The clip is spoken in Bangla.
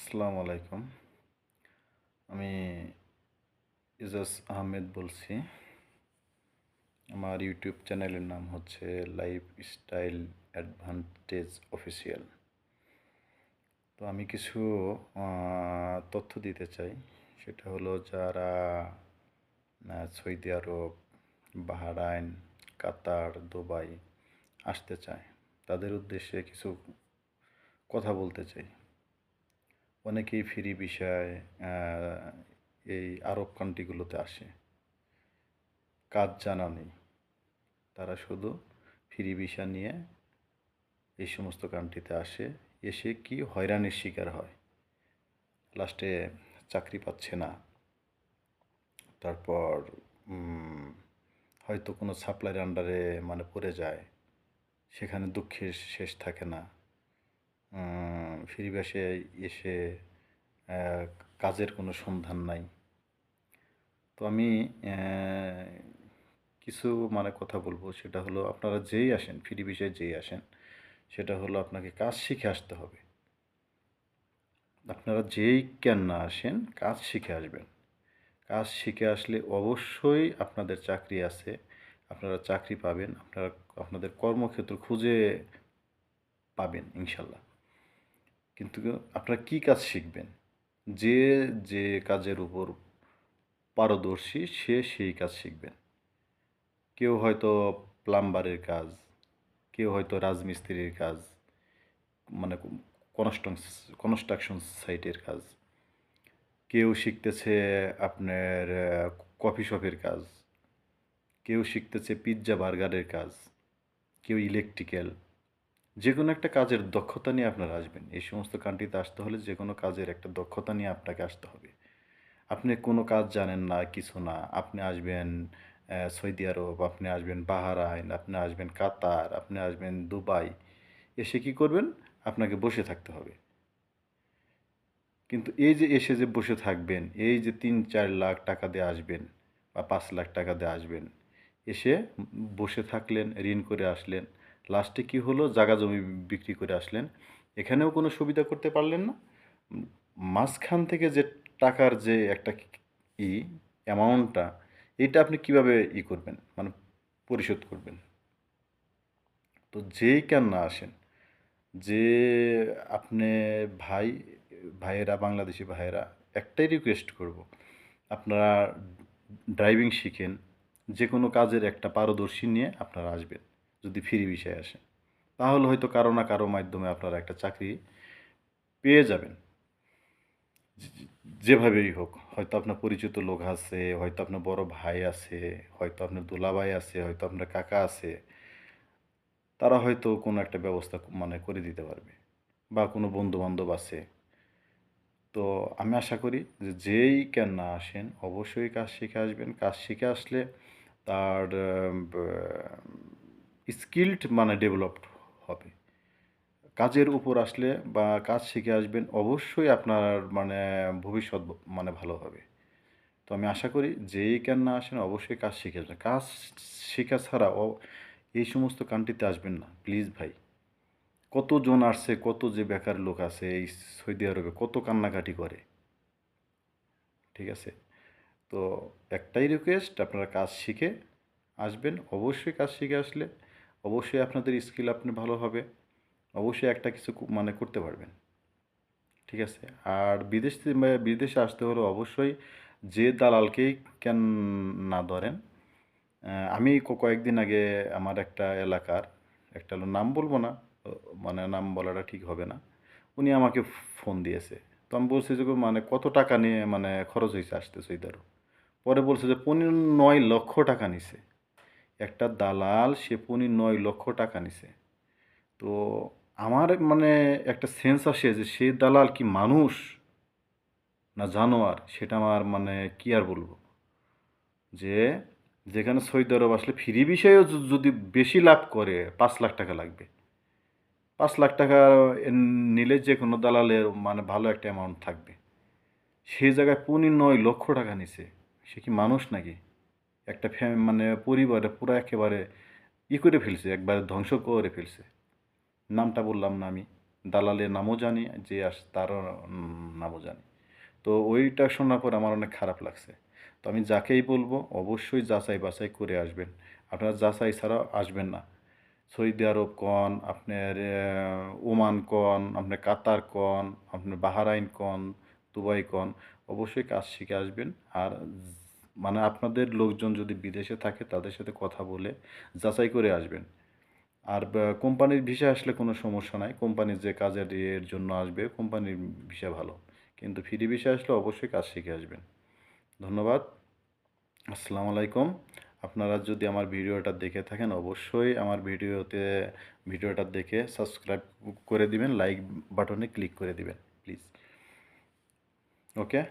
আসসালামু আলাইকুম। আমি ইজাজ আহমেদ বলছি। আমার ইউটিউব চ্যানেলের নাম হচ্ছে লাইফস্টাইল অ্যাডভান্টেজ অফিসিয়াল। তো আমি কিছু তথ্য দিতে চাই। সেটা হলো যারা সৌদি আরব, বাহরাইন, কাতার, দুবাই আসতে চায়, তাদের উদ্দেশ্যে কিছু কথা বলতে চাই। অনেকেই ফ্রি ভিসায় এই আরব কান্ট্রিগুলোতে আসে, কাজ জানা নেই, তারা শুধু ফ্রি ভিসা নিয়ে এই সমস্ত কান্ট্রিতে আসে, এসে কি হয়রানির শিকার হয়, লাস্টে চাকরি পাচ্ছে না, তারপর হয়তো কোনো সাপ্লাইয়ের আন্ডারে পড়ে যায়, সেখানে দুঃখের শেষ থাকে না। ফ্রি ভিসায় এসে কাজের কোনো সন্ধান নাই। তো আমি কিছু কথা বলবো, সেটা হলো আপনারা যেই আসেন, ফ্রি ভিসায় যেই আসেন, সেটা হলো আপনাকে কাজ শিখে আসতে হবে। আপনারা যেই কেন না আসেন, কাজ শিখে আসবেন। কাজ শিখে আসলে অবশ্যই আপনাদের চাকরি আছে, আপনারা চাকরি পাবেন, আপনারা আপনাদের কর্মক্ষেত্র খুঁজে পাবেন ইনশাল্লাহ। কিন্তু আপনারা কি কাজ শিখবেন? যে যে কাজের উপর পারদর্শী সে সেই কাজ শিখবেন। কেউ হয়তো প্লাম্বারের কাজ, কেউ হয়তো রাজমিস্ত্রির কাজ, মানে কনস্ট্রাকশন সাইটের কাজ, কেউ শিখতেছে আপনার কফি শপের কাজ, কেউ শিখতেছে পিৎজা বার্গারের কাজ, কেউ ইলেকট্রিক্যাল। যে কোনো একটা কাজের দক্ষতা নিয়ে আপনারা আসবেন। এই সমস্ত কান্ট্রিতে আসতে হলে যে কোনো কাজের একটা দক্ষতা নিয়ে আপনাকে আসতে হবে। আপনি কোনো কাজ জানেন না, কিছু না, আপনি আসবেন সৌদি আরব, আপনি আসবেন বাহরাইন, আপনি আসবেন কাতার, আপনি আসবেন দুবাই, এসে কি করবেন? আপনাকে বসে থাকতে হবে। কিন্তু এই যে এসে যে বসে থাকবেন, এই যে ৩-৪ লাখ টাকা দিয়ে আসবেন বা ৫ লাখ টাকা দিয়ে আসবেন, এসে বসে থাকলেন, ঋণ করে আসলেন, লাস্টে কি হলো? জাগা জমি বিক্রি করে আসলেন, এখানেও কোনো সুবিধা করতে পারলেন না। মাঝখান থেকে যে টাকার যে একটা ই অ্যামাউন্টটা, এইটা আপনি কিভাবে করবেন, পরিশোধ করবেন? তো যেই কেন না আসেন, যে আপনি ভাই ভাইয়েরা, বাংলাদেশি ভাইয়েরা, একটাই রিকোয়েস্ট করব, আপনারা ড্রাইভিং শিখেন, যে কোনো কাজের একটা পারদর্শী নিয়ে আপনারা আসবেন। যদি ফ্রি ভিসায় আসেন, তাহলে হয়তো কারো না কারো মাধ্যমে আপনারা একটা চাকরি পেয়ে যাবেন। যেভাবেই হোক, হয়তো আপনার পরিচিত লোক আছে, হয়তো আপনার বড় ভাই আছে, হয়তো আপনার দুলাভাই আছে, হয়তো আপনার কাকা আছে, তারা হয়তো কোনো একটা ব্যবস্থা করে দিতে পারবে, বা কোনো বন্ধু বান্ধব আছে। তো আমি আশা করি যে যেই কেন না আসেন, অবশ্যই কাজ শিখে আসবেন। কাজ শিখে আসলে তার স্কিলড ডেভেলপড হবে। কাজের উপর আসলে বা কাজ শিখে আসবেন, অবশ্যই আপনার ভবিষ্যৎ ভালো হবে। তো আমি আশা করি যেই কেন না আসেন, অবশ্যই কাজ শিখে আসবেন। কাজ শেখা ছাড়া এই সমস্ত কান্ট্রিতে আসবেন না প্লিজ ভাই। কতজন আসছে, কত যে বেকার লোক আছে এই সৌদি আরবে, কত কান্নাকাটি করে। ঠিক আছে? তো একটাই রিকোয়েস্ট, আপনারা কাজ শিখে আসবেন। অবশ্যই কাজ শিখে আসলে অবশ্যই আপনাদের স্কিল আপনি ভালো হবে, অবশ্যই একটা কিছু করতে পারবেন। ঠিক আছে? আর বিদেশে আসতে হলে অবশ্যই যে দালালকেই কেন না ধরেন। আমি কয়েকদিন আগে আমার একটা এলাকার একটা নাম বলবো না, নাম বলাটা ঠিক হবে না, উনি আমাকে ফোন দিয়েছে। তো আমি বলছি যে কত টাকা নিয়ে খরচ হয়েছে আসতে সৌদি আরব? পরে বলছে যে ৯ লক্ষ টাকা নিছে। একটা দালাল, সে ৯ লক্ষ টাকা নিছে। তো আমার একটা সেন্স আসে যে সে দালাল কি মানুষ না জানোয়ার, সেটা আমার কি আর বলবো, যে যেখানে সৌদি আরব আসলে ফ্রি ভিসায়ও যদি বেশি লাভ করে ৫ লাখ টাকা লাগবে। ৫ লাখ টাকা নিলে যে কোনো দালালের ভালো একটা অ্যামাউন্ট থাকবে। সেই জায়গায় ৯ লক্ষ টাকা নিছে। সে কি মানুষ নাকি? একটা পরিবারে পুরো একেবারে করে ফেলছে, একবারে ধ্বংস করে ফেলছে। নামটা বললাম না আমি, দালালের নামও জানি, যে তারও নামও জানি। তো ওইটা শোনার পর আমার অনেক খারাপ লাগছে। তো আমি যাকেই বলবো অবশ্যই যাচাই বাছাই করে আসবেন। আপনারা যাচাই ছাড়া আসবেন না। সৌদি আরব কন, আপনার ওমান কন, আপনার কাতার কন, আপনার বাহরাইন কন, দুবাই কন, অবশ্যই কাজ শিখে আসবেন। আর মানে আপনাদের লোকজন যদি বিদেশে থাকে তাদের সাথে কথা বলে যাচাই করে আসবেন। আর কোম্পানির ভিসা আসলে কোনো সমস্যা নাই। কোম্পানির যে কাজের ইয়ের জন্য আসবে কোম্পানির ভিসা ভালো। কিন্তু ফ্রি ভিসা আসলে অবশ্যই কাজ শিখে আসবেন। ধন্যবাদ। আসসালামু আলাইকুম। আপনারা যদি আমার ভিডিওটা দেখে থাকেন অবশ্যই আমার ভিডিওটা দেখে সাবস্ক্রাইব করে দিবেন, লাইক বাটনে ক্লিক করে দিবেন প্লিজ। ওকে।